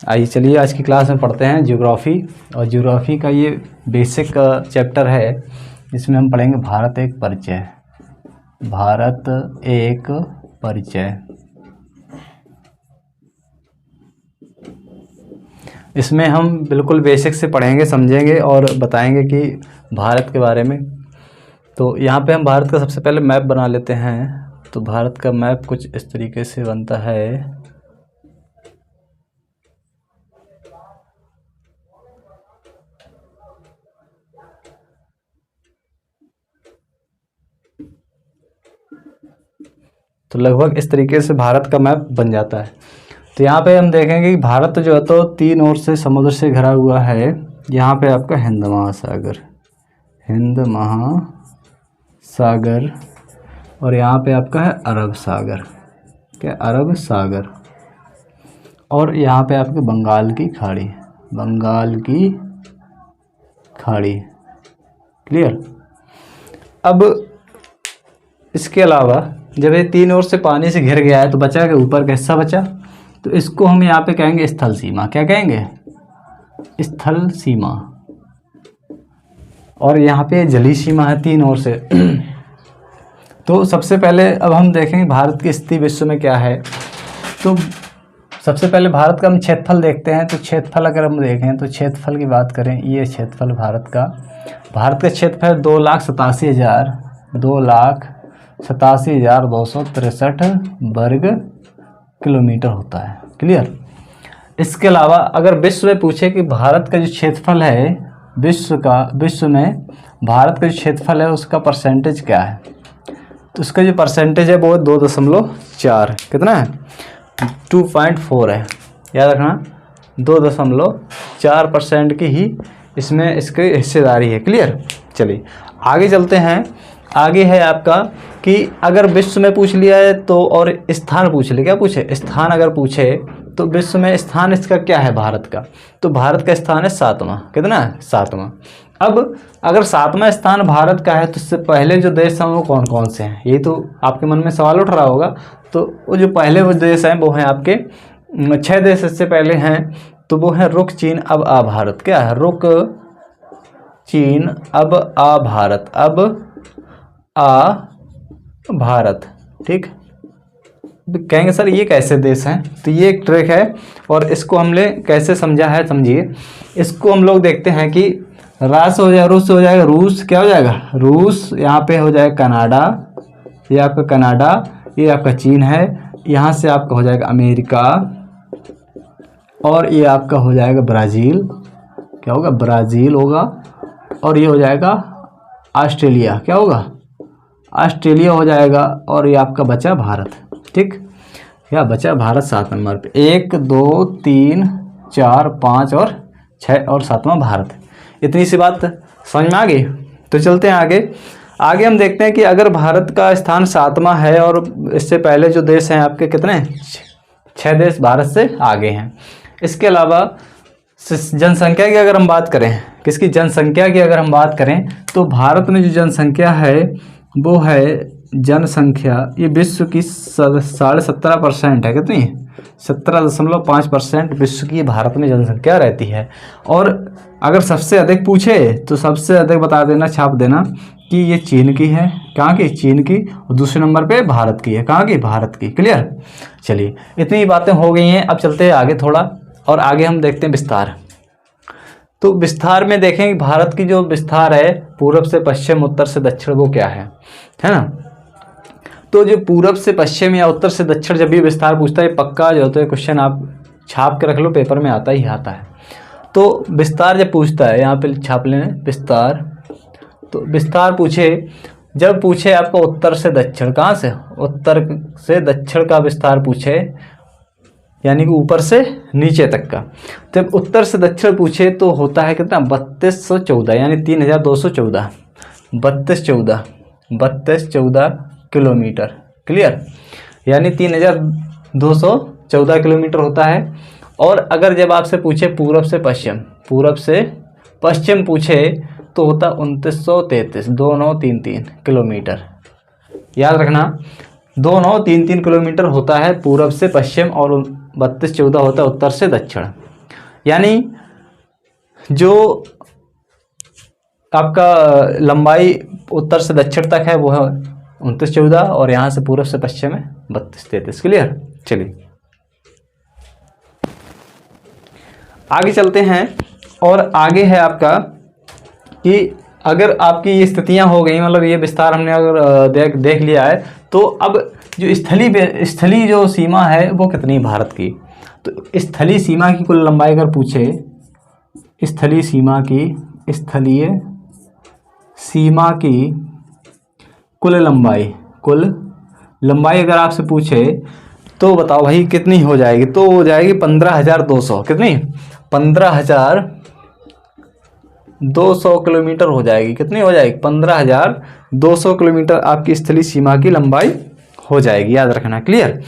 आइए चलिए आज की क्लास में पढ़ते हैं ज्योग्राफी। और ज्योग्राफी का ये बेसिक चैप्टर है, इसमें हम पढ़ेंगे भारत एक परिचय। भारत एक परिचय। इसमें हम बिल्कुल बेसिक से पढ़ेंगे, समझेंगे और बताएंगे कि भारत के बारे में। तो यहाँ पे हम भारत का सबसे पहले मैप बना लेते हैं। तो भारत का मैप कुछ इस तरीके से बनता है। तो लगभग इस तरीके से भारत का मैप बन जाता है। तो यहाँ पे हम देखेंगे कि भारत जो है तो तीन ओर से समुद्र से घिरा हुआ है। यहाँ पे आपका हिंद महासागर, हिंद महासागर, और यहाँ पे आपका है अरब सागर, क्या अरब सागर, और यहाँ पे आपके बंगाल की खाड़ी, बंगाल की खाड़ी। क्लियर। अब इसके अलावा जब ये तीन ओर से पानी से घिर गया है तो बचा के ऊपर का हिस्सा बचा, तो इसको हम यहाँ पे कहेंगे स्थल सीमा। क्या कहेंगे? स्थल सीमा। और यहाँ पे जलीय सीमा है तीन ओर से। तो सबसे पहले अब हम देखेंगे भारत की स्थिति विश्व में क्या है। तो सबसे पहले भारत का हम क्षेत्रफल देखते हैं। तो क्षेत्रफल अगर हम देखें तो क्षेत्रफल की बात करें, ये क्षेत्रफल भारत का क्षेत्रफल 2,87,263 वर्ग किलोमीटर होता है। क्लियर। इसके अलावा अगर विश्व में पूछे कि भारत का जो क्षेत्रफल है, विश्व में भारत का जो क्षेत्रफल है उसका परसेंटेज क्या है, तो उसका जो परसेंटेज है वो 2.4, कितना है? 2.4 है। याद रखना 2.4% की ही इसमें इसकी हिस्सेदारी है। क्लियर। चलिए आगे चलते हैं। आगे है आपका कि अगर विश्व में पूछ लिया है तो, और स्थान पूछ ले, क्या पूछे? स्थान अगर पूछे तो विश्व में स्थान इसका क्या है भारत का, तो भारत का स्थान है 7वां। कितना है? 7वां। अब अगर 7वां स्थान भारत का है तो इससे पहले जो देश हैं वो कौन कौन से हैं, ये तो आपके मन में सवाल उठ रहा होगा। तो वो जो पहले वो देश हैं वो हैं आपके 6 देश इससे पहले हैं। तो वो है रुक, चीन, अब आ भारत। क्या है? रुक, चीन, अब आ भारत, अब आ भारत। ठीक। कहेंगे सर ये कैसे देश हैं, तो ये एक ट्रिक है और इसको हमने कैसे समझा है, समझिए। इसको हम लोग देखते हैं कि रूस हो जाएगा, रूस क्या हो जाएगा? रूस। यहाँ पे हो जाएगा कनाडा, ये आपका कनाडा, ये आपका चीन है। यहाँ से आपका हो जाएगा अमेरिका, और ये आपका हो जाएगा ब्राज़ील। क्या होगा? ब्राज़ील होगा। और ये हो जाएगा ऑस्ट्रेलिया। क्या होगा? ऑस्ट्रेलिया हो जाएगा। और ये आपका बचा भारत। ठीक। क्या बचा? भारत 7 नंबर पे। 1 2 3 4 5 और 6 और 7वां भारत। इतनी सी बात समझ में आ गई। तो चलते हैं आगे। आगे हम देखते हैं कि अगर भारत का स्थान 7वां है और इससे पहले जो देश हैं आपके कितने? 6 देश भारत से आगे हैं। इसके अलावा जनसंख्या की अगर हम बात करें, किसकी? जनसंख्या की अगर हम बात करें तो भारत में जो जनसंख्या है वो है जनसंख्या, ये विश्व की 17.5% है। कितनी? 17.5% विश्व की भारत में जनसंख्या रहती है। और अगर सबसे अधिक पूछे तो सबसे अधिक बता देना, छाप देना कि ये चीन की है। कहाँ की? चीन की। और दूसरे नंबर पे भारत की है। कहाँ की? भारत की। क्लियर। चलिए इतनी बातें हो गई हैं। अब चलते हैं आगे थोड़ा, और आगे हम देखते हैं विस्तार। तो विस्तार में देखें कि भारत की जो विस्तार है पूर्व से पश्चिम, उत्तर से दक्षिण, वो क्या है ना। तो जो पूरब से पश्चिम या उत्तर से दक्षिण जब भी विस्तार पूछता है, पक्का जो होता है क्वेश्चन आप छाप के रख लो, पेपर में आता ही आता है। तो विस्तार जब पूछता है, यहाँ पे छाप लेना विस्तार। तो विस्तार जब पूछे आपको उत्तर से दक्षिण, कहाँ से? उत्तर से दक्षिण का विस्तार पूछे, यानी कि ऊपर से नीचे तक का। जब उत्तर से दक्षिण पूछे तो होता है कितना? 3214, यानी 3214, 3214 किलोमीटर। क्लियर। यानी 3214 किलोमीटर होता है। और अगर जब आपसे पूछे पूरब से पश्चिम पूछे तो होता 2933 किलोमीटर। याद रखना 2933 किलोमीटर होता है पूरब से पश्चिम, और 3214 होता है उत्तर से दक्षिण। यानी जो आपका लंबाई उत्तर से दक्षिण तक है वो है 29-14 और यहाँ से पूर्व से पश्चिम है 32-33। क्लियर। चलिए आगे चलते हैं और आगे है आपका कि अगर आपकी ये स्थितियां हो गई, मतलब ये विस्तार हमने अगर देख लिया है, तो अब जो स्थलीय जो सीमा है वो कितनी भारत की, तो स्थलीय सीमा की कुल लंबाई अगर पूछे, स्थलीय सीमा की कुल लंबाई अगर आपसे पूछे तो बताओ भाई कितनी हो जाएगी, तो हो जाएगी 15,200। कितनी? 15,200 किलोमीटर हो जाएगी। कितनी हो जाएगी? 15,200 किलोमीटर आपकी स्थलीय सीमा की लंबाई हो जाएगी, याद रखना। क्लियर।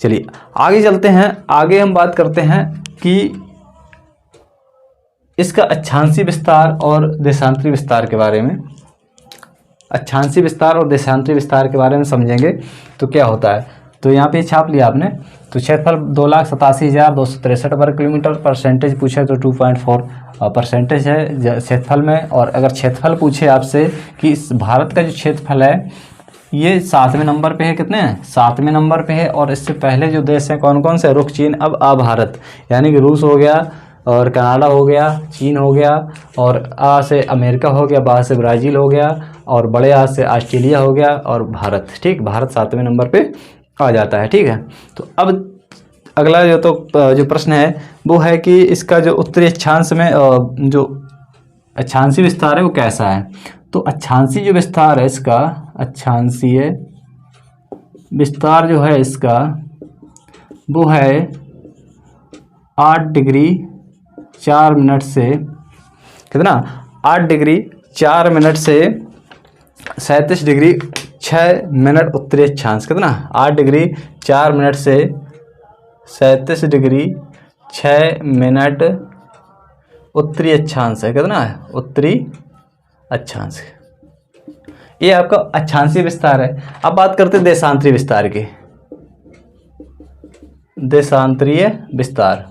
चलिए आगे चलते हैं। आगे हम बात करते हैं कि इसका अक्षांशीय विस्तार और देशांतरी विस्तार के बारे में। अक्षांशीय विस्तार और देशांतरी विस्तार के बारे में समझेंगे तो क्या होता है। तो यहाँ पे छाप लिया आपने। तो क्षेत्रफल 2,87,263 वर्ग किलोमीटर, परसेंटेज पूछे तो 2.4% है क्षेत्रफल में। और अगर क्षेत्रफल पूछे आपसे कि इस भारत का जो क्षेत्रफल है ये 7वें नंबर पे है। कितने हैं? 7वें नंबर पे है। और इससे पहले जो देश हैं कौन कौन से? रुख, चीन, अब आ भारत, यानी कि रूस हो गया और कनाडा हो गया, चीन हो गया, और आ से अमेरिका हो गया, बा से ब्राज़ील हो गया, और बड़े आ से ऑस्ट्रेलिया हो गया, और भारत। ठीक, भारत 7वें नंबर पे आ जाता है। ठीक है। तो अब अगला जो प्रश्न है वो है कि इसका जो उत्तरी अक्षांश में जो अक्षांशीय विस्तार है वो कैसा है। तो अक्षांशीय जो विस्तार है इसका, अक्षांशीय विस्तार जो है इसका वो है 8 डिग्री 4 मिनट से, कितना? 8 डिग्री 4 मिनट से 37 डिग्री 6 मिनट उत्तरी अक्षांश। कितना? 8 डिग्री 4 मिनट से 37 डिग्री 6 मिनट उत्तरी अक्षांश है। कितना है? उत्तरी अक्षांश। ये आपका अक्षांशीय विस्तार है। अब बात करते हैं देशांतरीय विस्तार की। देशांतरीय विस्तार,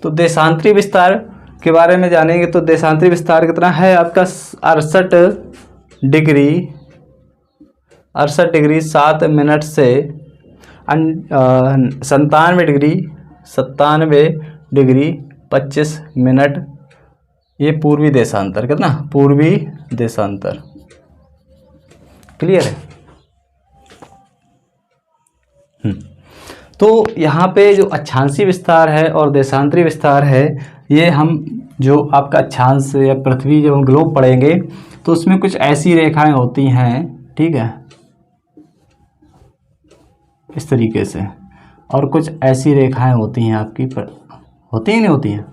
तो देशांतरीय विस्तार के बारे में जानेंगे। तो देशांतरीय विस्तार कितना है आपका? 68 डिग्री 7 मिनट से 97 डिग्री 25 मिनट। ये पूर्वी देशांतर। कितना? पूर्वी देशांतर। क्लियर है। तो यहाँ पे जो अक्षांशीय विस्तार है और देशांतरीय विस्तार है, ये हम जो आपका अक्षांश या पृथ्वी जब हम ग्लोब पढ़ेंगे तो उसमें कुछ ऐसी रेखाएं होती हैं। ठीक है, इस तरीके से, और कुछ ऐसी रेखाएं होती हैं आपकी, होती ही नहीं होती हैं।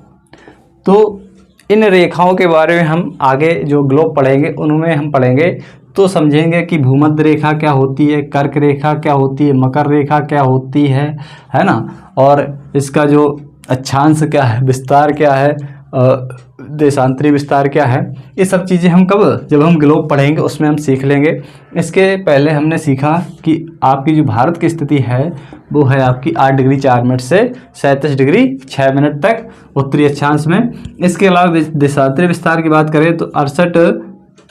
तो इन रेखाओं के बारे में हम आगे जो ग्लोब पढ़ेंगे उनमें हम पढ़ेंगे तो समझेंगे कि भूमध्य रेखा क्या होती है, कर्क रेखा क्या होती है, मकर रेखा क्या होती है ना, और इसका जो अक्षांश क्या है, विस्तार क्या है, देशांतरीय विस्तार क्या है। ये सब चीज़ें हम कब, जब हम ग्लोब पढ़ेंगे उसमें हम सीख लेंगे। इसके पहले हमने सीखा कि आपकी जो भारत की स्थिति है वो है आपकी 8 डिग्री 4 मिनट से 37 डिग्री 6 मिनट तक उत्तरी अक्षांश में। इसके अलावा देशांतरीय विस्तार की बात करें तो 68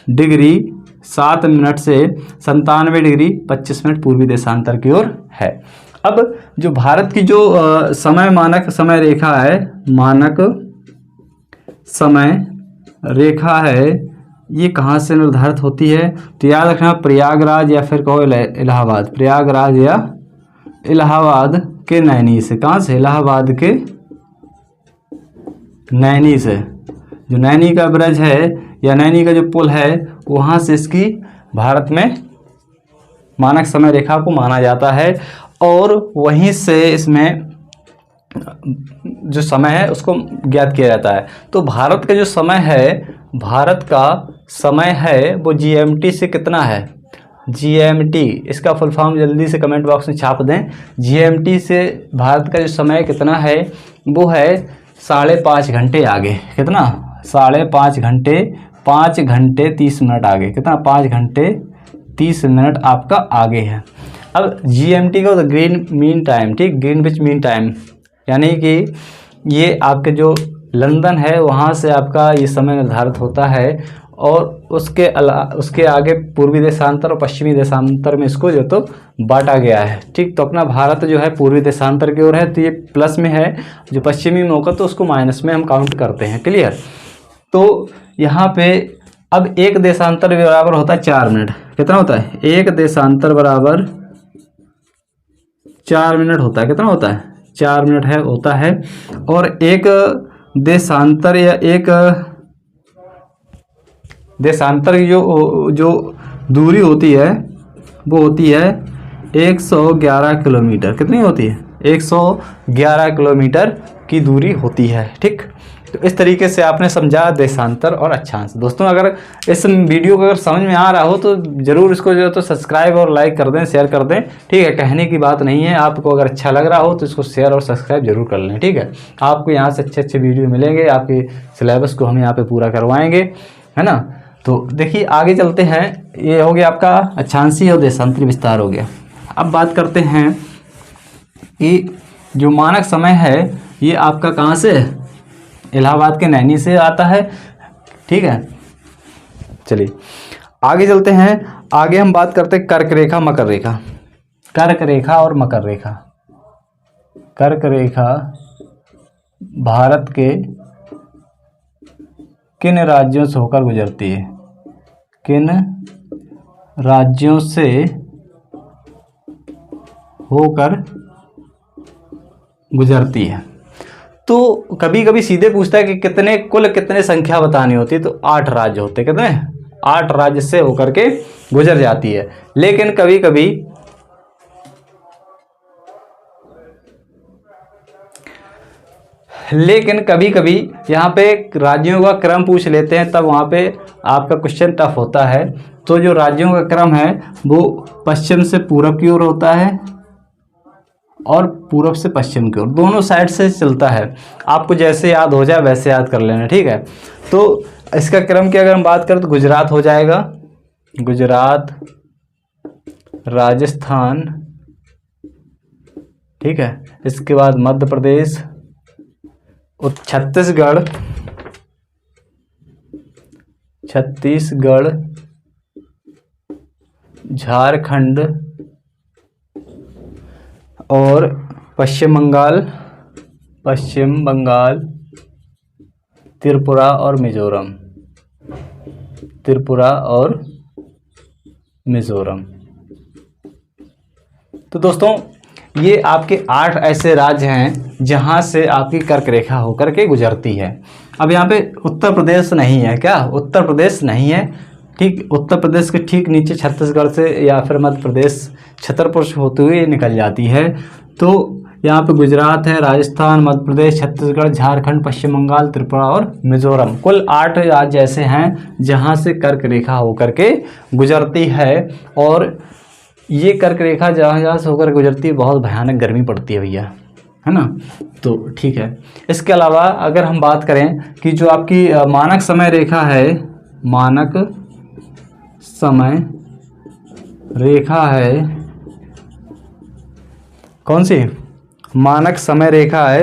डिग्री 7 मिनट से 97 डिग्री 25 मिनट पूर्वी देशांतर की ओर है। अब जो भारत की जो मानक समय रेखा है, मानक समय रेखा है, ये कहाँ से निर्धारित होती है। तो याद रखना प्रयागराज या फिर कहो इलाहाबाद, प्रयागराज या इलाहाबाद के नैनी से। कहाँ से? इलाहाबाद के नैनी से। जो नैनी का ब्रिज है या नैनी का जो पुल है वहाँ से इसकी भारत में मानक समय रेखा को माना जाता है, और वहीं से इसमें जो समय है उसको ज्ञात किया जाता है। तो भारत का जो समय है, भारत का समय है वो GMT से कितना है? GMT, इसका फुल फॉर्म जल्दी से कमेंट बॉक्स में छाप दें। GMT से भारत का जो समय कितना है वो है 5.5 घंटे आगे। कितना? 5.5 घंटे, 5 घंटे 30 मिनट आगे। कितना? 5 घंटे 30 मिनट आपका आगे है। अब GMT का तो ग्रीन मीन टाइम, ठीक, ग्रीनविच मीन टाइम, यानी कि ये आपके जो लंदन है वहाँ से आपका ये समय निर्धारित होता है, और उसके आगे पूर्वी देशांतर और पश्चिमी देशांतर में इसको जो तो बांटा गया है। ठीक, तो अपना भारत जो है पूर्वी देशांतर की ओर है, तो ये प्लस में है, जो पश्चिमी में होगा तो उसको माइनस में हम काउंट करते हैं। क्लियर। तो यहाँ पे अब एक देशांतर बराबर होता है 4 मिनट। कितना होता है? एक देशांतर बराबर 4 मिनट होता है। कितना होता है? 4 मिनट है होता है। और एक देशांतर या एक देशांतर की जो दूरी होती है वो होती है 111 किलोमीटर। कितनी होती है? 111 किलोमीटर की दूरी होती है। ठीक, तो इस तरीके से आपने समझा देशांतर और अक्षांश। दोस्तों अगर इस वीडियो को अगर समझ में आ रहा हो तो ज़रूर इसको जो है तो सब्सक्राइब और लाइक कर दें, शेयर कर दें। ठीक है, कहने की बात नहीं है। आपको अगर अच्छा लग रहा हो तो इसको शेयर और सब्सक्राइब जरूर कर लें। ठीक है, आपको यहाँ से अच्छे अच्छे वीडियो मिलेंगे, आपके सिलेबस को हम यहाँ पे पूरा करवाएंगे, है ना। तो देखिए आगे चलते हैं। ये हो गया आपका अक्षांशीय और देशांतरी विस्तार हो गया। अब बात करते हैं कि जो मानक समय है ये आपका कहाँ से? इलाहाबाद के नैनी से आता है। ठीक है, चलिए आगे चलते हैं। आगे हम बात करते हैं कर्क रेखा, मकर रेखा। कर्क रेखा और मकर रेखा। कर्क रेखा भारत के किन राज्यों से होकर गुजरती है? किन राज्यों से होकर गुजरती है? तो कभी कभी सीधे पूछता है कि कुल कितने संख्या बतानी होती है, तो 8 राज्य होते हैं। कितने? 8 राज्य से होकर के गुजर जाती है। लेकिन कभी कभी यहाँ पे राज्यों का क्रम पूछ लेते हैं, तब वहाँ पे आपका क्वेश्चन टफ होता है। तो जो राज्यों का क्रम है वो पश्चिम से पूरब की ओर होता है और पूरब से पश्चिम की ओर, दोनों साइड से चलता है। आपको जैसे याद हो जाए वैसे याद कर लेना। ठीक है, तो इसका क्रम की अगर हम बात करें तो गुजरात हो जाएगा, गुजरात, राजस्थान, ठीक है, इसके बाद मध्य प्रदेश, छत्तीसगढ़, झारखंड और पश्चिम बंगाल, त्रिपुरा और मिजोरम। तो दोस्तों ये आपके 8 ऐसे राज्य हैं जहां से आपकी कर्क रेखा होकर के गुजरती है। अब यहाँ पे उत्तर प्रदेश नहीं है। क्या? उत्तर प्रदेश नहीं है। ठीक, उत्तर प्रदेश के ठीक नीचे छत्तीसगढ़ से या फिर मध्य प्रदेश छतरपुर से होते हुए निकल जाती है। तो यहाँ पे गुजरात है, राजस्थान, मध्य प्रदेश, छत्तीसगढ़, झारखंड, पश्चिम बंगाल, त्रिपुरा और मिजोरम। कुल 8 राज्य ऐसे हैं जहाँ से कर्क रेखा होकर के गुजरती है। और ये कर्क रेखा जहाँ से होकर गुजरती है बहुत भयानक गर्मी पड़ती है भैया, है ना। तो ठीक है, इसके अलावा अगर हम बात करें कि जो आपकी मानक समय रेखा है, मानक समय रेखा है, कौन सी मानक समय रेखा है,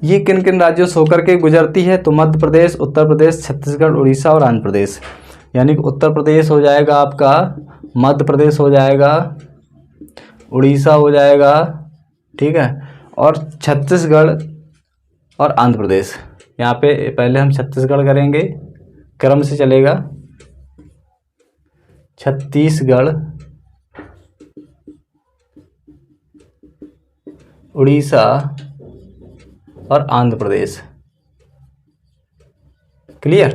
ये किन किन राज्यों से होकर के गुजरती है? तो मध्य प्रदेश, उत्तर प्रदेश, छत्तीसगढ़, उड़ीसा और आंध्र प्रदेश। यानी कि उत्तर प्रदेश हो जाएगा आपका, मध्य प्रदेश हो जाएगा, उड़ीसा हो जाएगा, ठीक है, और छत्तीसगढ़ और आंध्र प्रदेश। यहाँ पे पहले हम छत्तीसगढ़ करेंगे, क्रम से चलेगा, छत्तीसगढ़, उड़ीसा और आंध्र प्रदेश। क्लियर?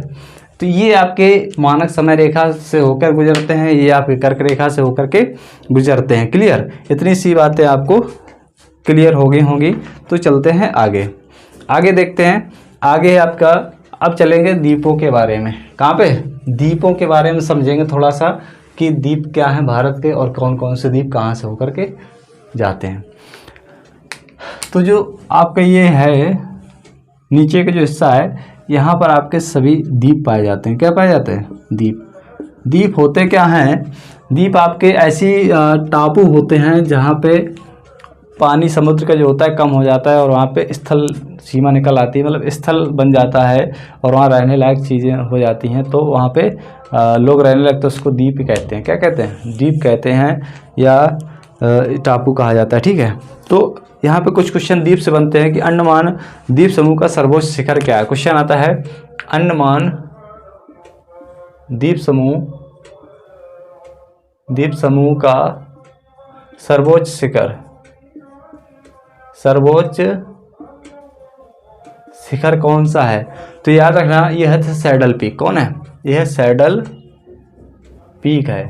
तो ये आपके मानक समय रेखा से होकर गुजरते हैं, ये आपके कर्क रेखा से होकर के गुजरते हैं। क्लियर? इतनी सी बातें आपको क्लियर हो गई होंगी। तो चलते हैं आगे देखते हैं। आगे आपका अब चलेंगे द्वीपों के बारे में। कहाँ पे? द्वीपों के बारे में समझेंगे थोड़ा सा कि द्वीप क्या है भारत के और कौन कौन से द्वीप कहाँ से होकर के जाते हैं। तो जो आपका ये है नीचे का जो हिस्सा है, यहाँ पर आपके सभी द्वीप पाए जाते हैं। क्या पाए जाते हैं? द्वीप होते क्या हैं? द्वीप आपके ऐसी टापू होते हैं जहाँ पे पानी समुद्र का जो होता है कम हो जाता है और वहाँ पे स्थल सीमा निकल आती है, मतलब स्थल बन जाता है और वहाँ रहने लायक चीज़ें हो जाती हैं, तो वहाँ पे लोग रहने लगते, उसको द्वीप ही कहते हैं। क्या कहते हैं? द्वीप कहते हैं या टापू कहा जाता है। ठीक है, तो यहाँ पे कुछ क्वेश्चन द्वीप से बनते हैं कि अंडमान द्वीप समूह का सर्वोच्च शिखर क्या है। क्वेश्चन आता है अंडमान द्वीप समूह का सर्वोच्च शिखर कौन सा है? तो याद रखना यह है सैडल पीक। कौन है? यह सैडल पीक है।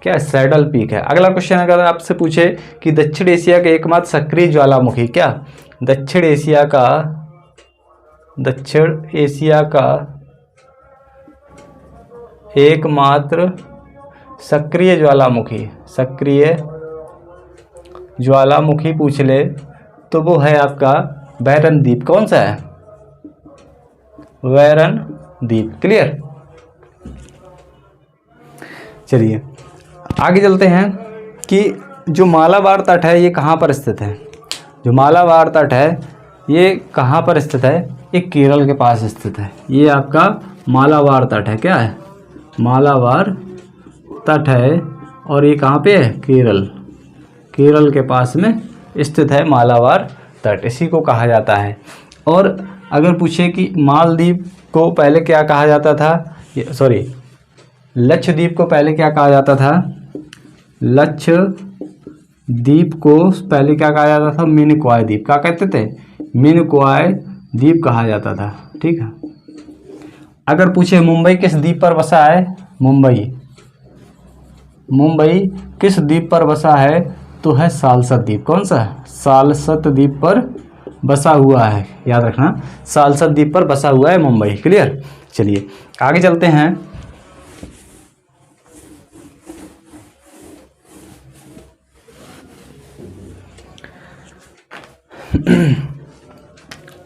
क्या? सैडल पीक है। अगला क्वेश्चन अगर आपसे पूछे कि दक्षिण एशिया के एकमात्र सक्रिय ज्वालामुखी, क्या दक्षिण एशिया का एकमात्र सक्रिय ज्वालामुखी पूछ ले तो वो है आपका बैरन द्वीप। कौन सा है? बैरन द्वीप। क्लियर? चलिए आगे चलते हैं कि जो मालाबार तट है ये कहाँ पर स्थित है। जो मालाबार तट है ये कहाँ पर स्थित है? ये केरल के पास स्थित है। ये आपका मालाबार तट है। क्या है? मालाबार तट है और ये कहाँ पे है? केरल के पास में स्थित है मालाबार तट, इसी को कहा जाता है। और अगर पूछे कि मालदीव को पहले क्या कहा जाता था, लक्षद्वीप को पहले क्या कहा जाता था? लक्षद्वीप को पहले क्या कहा जाता था? मिनिकॉय द्वीप। क्या कहते थे? मिनिकॉय द्वीप कहा जाता था। ठीक है। अगर पूछे मुंबई किस द्वीप पर बसा है? मुंबई किस द्वीप पर बसा है? तो है सालसत द्वीप। कौन सा है? सालसत द्वीप पर बसा हुआ है। याद रखना, सालसत द्वीप पर बसा हुआ है मुंबई। क्लियर? चलिए आगे चलते हैं।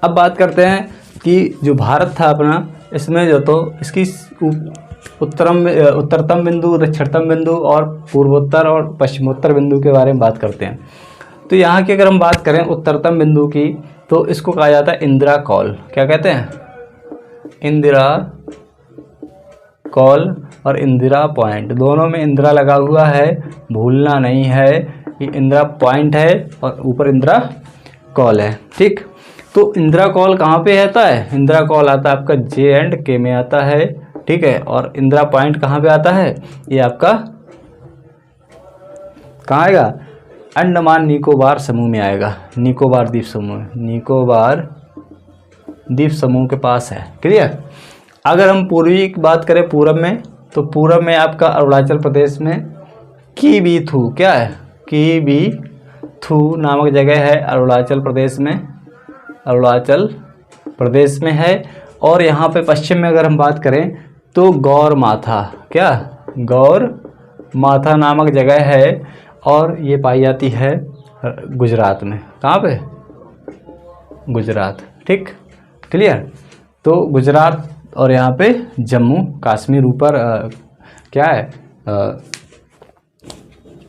अब बात करते हैं कि जो भारत था अपना, इसमें जो तो इसकी उत्तरतम बिंदु, दक्षिणतम बिंदु और पूर्वोत्तर और पश्चिमोत्तर बिंदु के बारे में बात करते हैं। तो यहाँ की अगर हम बात करें उत्तरतम बिंदु की, तो इसको कहा जाता है इंदिरा कॉल। क्या कहते हैं? इंदिरा कॉल और इंदिरा पॉइंट, दोनों में इंदिरा लगा हुआ है, भूलना नहीं है। ये इंदिरा पॉइंट है और ऊपर इंदिरा कॉल है। ठीक, तो इंदिरा कॉल कहाँ पे आता है? इंदिरा कॉल आता है आपका J&K में आता है। ठीक है, और इंदिरा पॉइंट कहाँ पे आता है? ये आपका कहाँ आएगा? अंडमान निकोबार समूह में आएगा। निकोबार द्वीप समूह के पास है। क्लियर? अगर हम पूर्वी की बात करें, पूरब में, तो पूरब में आपका अरुणाचल प्रदेश में कीबीथू, क्या है? कीबीथू नामक जगह है अरुणाचल प्रदेश में है। और यहाँ पे पश्चिम में अगर हम बात करें तो गौरमाथा, क्या? गौरमाथा नामक जगह है और ये पाई जाती है गुजरात में। कहाँ पे? गुजरात। ठीक, क्लियर? तो गुजरात और यहाँ पे जम्मू कश्मीर ऊपर क्या है?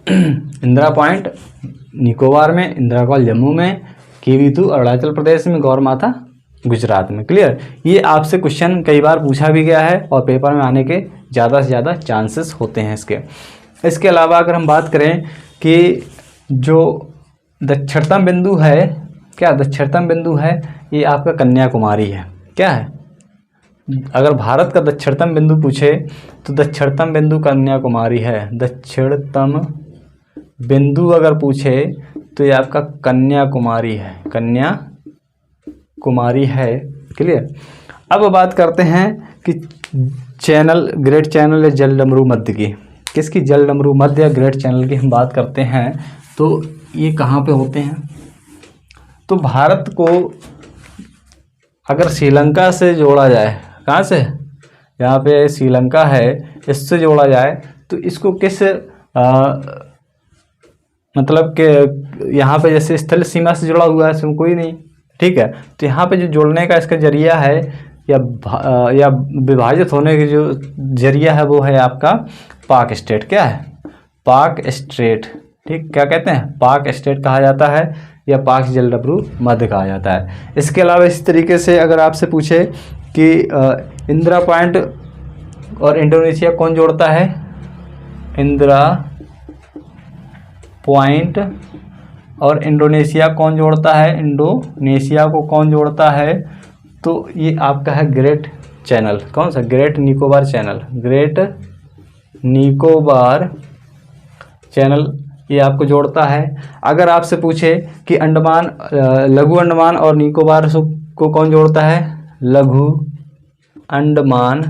इंदिरा पॉइंट निकोबार में, इंदिरा कॉल जम्मू में, कीबीथू अरुणाचल प्रदेश में, गौरमाथा गुजरात में। क्लियर? ये आपसे क्वेश्चन कई बार पूछा भी गया है और पेपर में आने के ज़्यादा से ज़्यादा चांसेस होते हैं इसके। इसके अलावा अगर हम बात करें कि जो दक्षिणतम बिंदु है, क्या दक्षिणतम बिंदु है? ये आपका कन्याकुमारी है। क्या है? अगर भारत का दक्षिणतम बिंदु पूछे तो दक्षिणतम बिंदु कन्याकुमारी है। दक्षिणतम बिंदु अगर पूछे तो ये आपका कन्याकुमारी है। कन्याकुमारी है। क्लियर? अब बात करते हैं कि चैनल, ग्रेट चैनल या जलडमरू मध्य की, किसकी? जलडमरू मध्य या ग्रेट चैनल की हम बात करते हैं तो ये कहाँ पे होते हैं? तो भारत को अगर श्रीलंका से जोड़ा जाए, कहाँ से? यहाँ पे श्रीलंका है, इससे जोड़ा जाए तो इसको किस मतलब कि यहाँ पे जैसे स्थल सीमा से जुड़ा हुआ है, इसमें कोई नहीं। ठीक है, तो यहाँ पे जो जोड़ने का इसका जरिया है या विभाजित होने की जो जरिया है वो है आपका पाक स्टेट। क्या है? पाक स्टेट। ठीक, क्या कहते हैं? पाक स्टेट कहा जाता है। या पाक जलप्रभु मध्य कहा जाता है। इसके अलावा इस तरीके से अगर आपसे पूछे कि इंदिरा पॉइंट और इंडोनेशिया कौन जोड़ता है, इंदिरा पॉइंट और इंडोनेशिया कौन जोड़ता है, इंडोनेशिया को कौन जोड़ता है, तो ये आपका है ग्रेट चैनल। कौन सा, great Nicobar channel, great Nicobar channel ये आपको जोड़ता है। अगर आपसे पूछे कि अंडमान, लघु अंडमान और निकोबार को कौन जोड़ता है, लघु अंडमान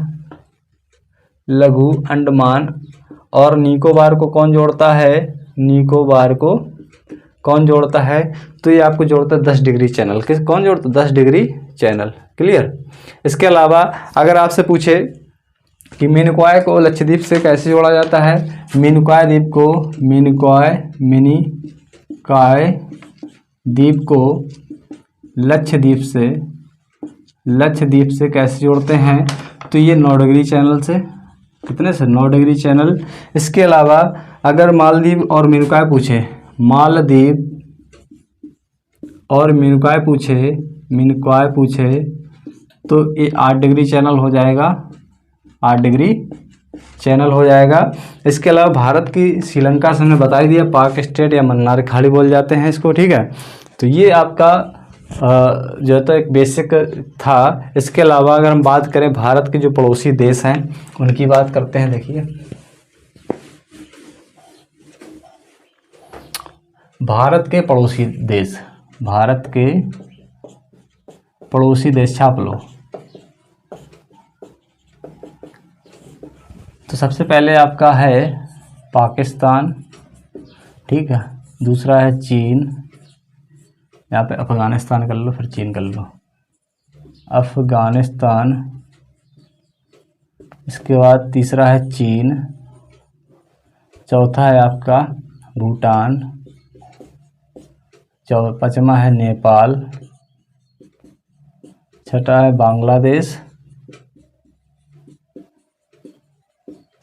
और निकोबार को कौन जोड़ता है, निकोबार को कौन जोड़ता है, तो ये आपको जोड़ता है 10 डिग्री चैनल। किस कौन जोड़ता है, 10 डिग्री चैनल। क्लियर। इसके अलावा अगर आपसे पूछे कि मिनिकॉय को लक्षद्वीप से कैसे जोड़ा जाता है, मिनिकॉय द्वीप को लक्षद्वीप से कैसे जोड़ते हैं, तो ये 9 डिग्री चैनल से, कितने से, 9 डिग्री चैनल। इसके अलावा अगर मालदीव और मिनिकॉय पूछे, मालदीव और मिनिकॉय पूछे तो ये 8 डिग्री चैनल हो जाएगा, 8 डिग्री चैनल हो जाएगा। इसके अलावा भारत की श्रीलंका से हमने बता ही दिया, पाक स्टेट या मन्नार खाड़ी बोल जाते हैं इसको, ठीक है। तो ये आपका जो तो एक बेसिक था। इसके अलावा अगर हम बात करें भारत के जो पड़ोसी देश हैं उनकी बात करते हैं। देखिए भारत के पड़ोसी देश छाप लो। तो सबसे पहले आपका है पाकिस्तान, ठीक है, दूसरा है चीन, यहाँ पे अफ़गानिस्तान कर लो, फिर चीन कर लो, अफ़गानिस्तान। इसके बाद तीसरा है चीन, चौथा है आपका भूटान, पाँचवा है नेपाल, छठा है बांग्लादेश,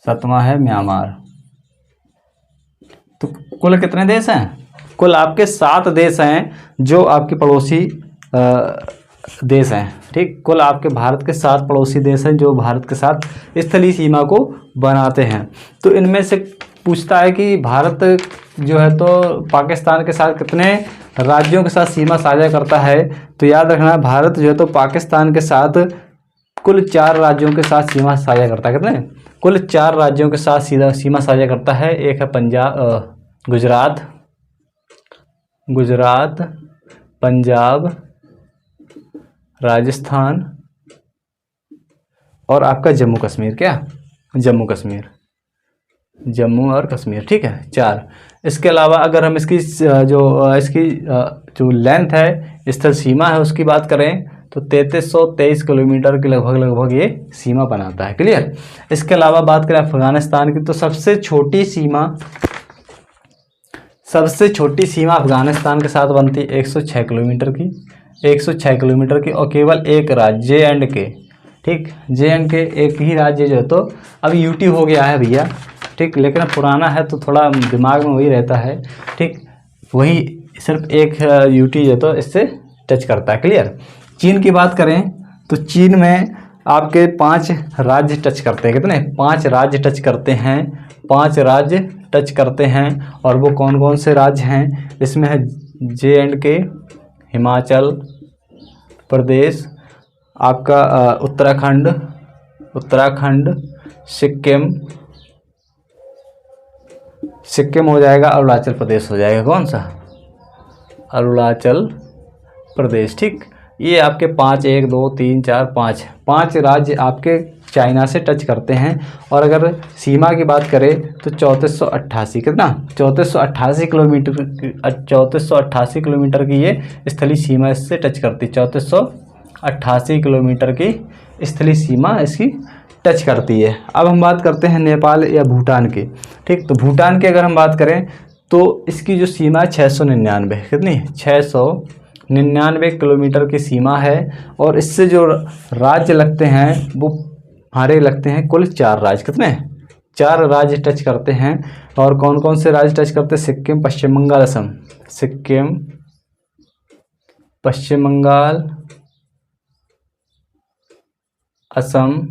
सातवां है म्यांमार। तो कुल कितने देश हैं, कुल आपके 7 देश हैं जो आपके पड़ोसी देश हैं, ठीक। कुल आपके भारत के 7 पड़ोसी देश हैं जो भारत के साथ स्थलीय सीमा को बनाते हैं। तो इनमें से पूछता है कि भारत जो है तो पाकिस्तान के साथ कितने राज्यों के साथ सीमा साझा करता है। तो याद रखना, भारत जो है तो पाकिस्तान के साथ कुल 4 राज्यों के साथ सीमा साझा करता है। कितने, कुल 4 राज्यों के साथ सीमा साझा करता है। एक है गुजरात, पंजाब, राजस्थान और आपका जम्मू कश्मीर। क्या, जम्मू और कश्मीर, ठीक है, 4। इसके अलावा अगर हम इसकी जो लेंथ है, स्थल सीमा है, उसकी बात करें तो 3323 किलोमीटर के लगभग ये सीमा बनाता है। क्लियर। इसके अलावा बात करें अफगानिस्तान की, तो सबसे छोटी सीमा अफगानिस्तान के साथ बनती है 106 किलोमीटर की, 106 किलोमीटर की, और केवल एक राज्य J&K, ठीक, J&K एक ही राज्य जो है तो अभी यूटी हो गया है भैया, ठीक, लेकिन पुराना है तो थोड़ा दिमाग में वही रहता है, ठीक, वही सिर्फ एक यूटी जो तो इससे टच करता है। क्लियर। चीन की बात करें तो चीन में आपके 5 राज्य टच करते हैं। कितने, 5 राज्य टच करते हैं, 5 राज्य टच करते हैं। और वो कौन कौन से राज्य हैं, इसमें है J&K, हिमाचल प्रदेश, आपका उत्तराखंड, सिक्किम हो जाएगा, अरुणाचल प्रदेश हो जाएगा। कौन सा, अरुणाचल प्रदेश, ठीक। ये आपके 5, 1, 2, 3, 4, 5 राज्य आपके चाइना से टच करते हैं। और अगर सीमा की बात करें तो 3488, कितना, 3488 किलोमीटर की ये स्थलीय सीमा इससे टच करती, 3488 किलोमीटर की स्थलीय सीमा इसकी टच करती है। अब हम बात करते हैं नेपाल या भूटान की, ठीक। तो भूटान की अगर हम बात करें तो इसकी जो सीमा है 699, कितनी, 699 किलोमीटर की सीमा है। और इससे जो राज्य लगते हैं वो हमारे लगते हैं कुल 4 राज्य। कितने, 4 राज्य टच करते हैं। और कौन कौन से राज्य टच करते हैं, सिक्किम, पश्चिम बंगाल, असम, सिक्किम, पश्चिम बंगाल, असम,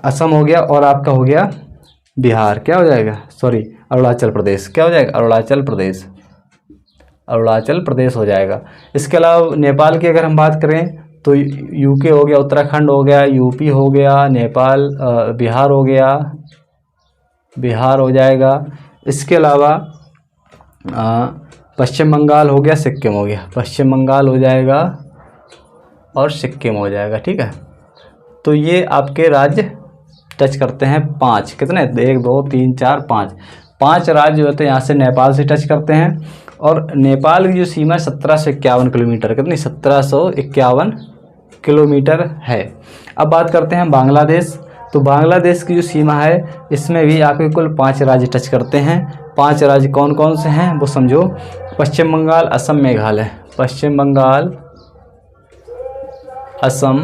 असम हो गया, और आपका हो गया बिहार, क्या हो जाएगा, सॉरी अरुणाचल प्रदेश, क्या हो जाएगा, अरुणाचल प्रदेश, अरुणाचल प्रदेश हो जाएगा। इसके अलावा नेपाल की अगर हम बात करें तो यूके हो गया, उत्तराखंड हो गया, यूपी हो गया, नेपाल बिहार हो गया, बिहार हो जाएगा। इसके अलावा पश्चिम बंगाल हो गया, सिक्किम हो गया, पश्चिम बंगाल हो जाएगा और सिक्किम हो जाएगा, ठीक है। तो ये आपके राज्य टच करते हैं 5, कितने, 1 2 3 4 5 राज्य जो होते हैं यहाँ से नेपाल से टच करते हैं। और नेपाल की जो सीमा 1751 किलोमीटर, कितनी, 1751 किलोमीटर है। अब बात करते हैं बांग्लादेश। तो बांग्लादेश की जो सीमा है इसमें भी आपके कुल 5 राज्य टच करते हैं। 5 राज्य कौन कौन से हैं वो समझो, पश्चिम बंगाल, असम, मेघालय, पश्चिम बंगाल, असम,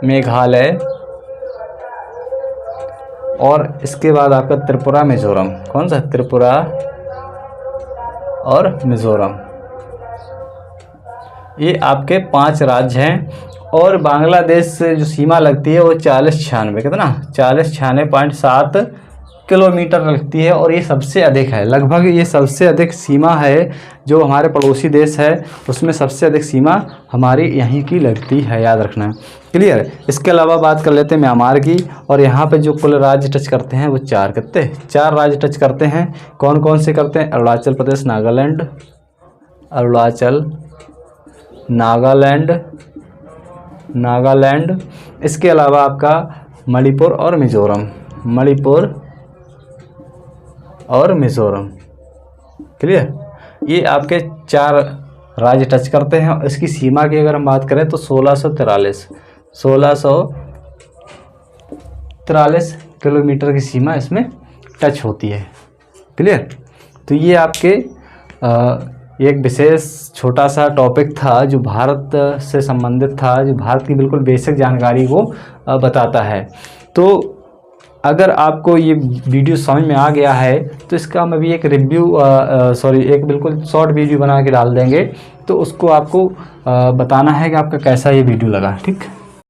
मेघालय, और इसके बाद आपका त्रिपुरा, मिजोरम, कौन सा, त्रिपुरा और मिजोरम, ये आपके 5 राज्य हैं। और बांग्लादेश से जो सीमा लगती है वो 4096, कितना, 4096.7 किलोमीटर लगती है, और ये सबसे अधिक है, लगभग ये सबसे अधिक सीमा है जो हमारे पड़ोसी देश है उसमें सबसे अधिक सीमा हमारी यहीं की लगती है, याद रखना, क्लियर। इसके अलावा बात कर लेते हैं म्यांमार की, और यहाँ पे जो कुल राज्य टच करते हैं वो 4, कितने, 4 राज्य टच करते हैं। कौन कौन से करते हैं, अरुणाचल प्रदेश, नागालैंड, अरुणाचल, नागालैंड, नागालैंड। इसके अलावा आपका मणिपुर और मिजोरम, मणिपुर और मिजोरम, क्लियर। ये आपके 4 राज्य टच करते हैं। इसकी सीमा की अगर हम बात करें तो 1643 किलोमीटर की सीमा इसमें टच होती है, क्लियर। तो ये आपके एक विशेष छोटा सा टॉपिक था जो भारत से संबंधित था, जो भारत की बिल्कुल बेसिक जानकारी को बताता है। तो अगर आपको ये वीडियो समझ में आ गया है तो इसका हम अभी एक रिव्यू एक बिल्कुल शॉर्ट वीडियो बना के डाल देंगे, तो उसको आपको बताना है कि आपका कैसा ये वीडियो लगा, ठीक।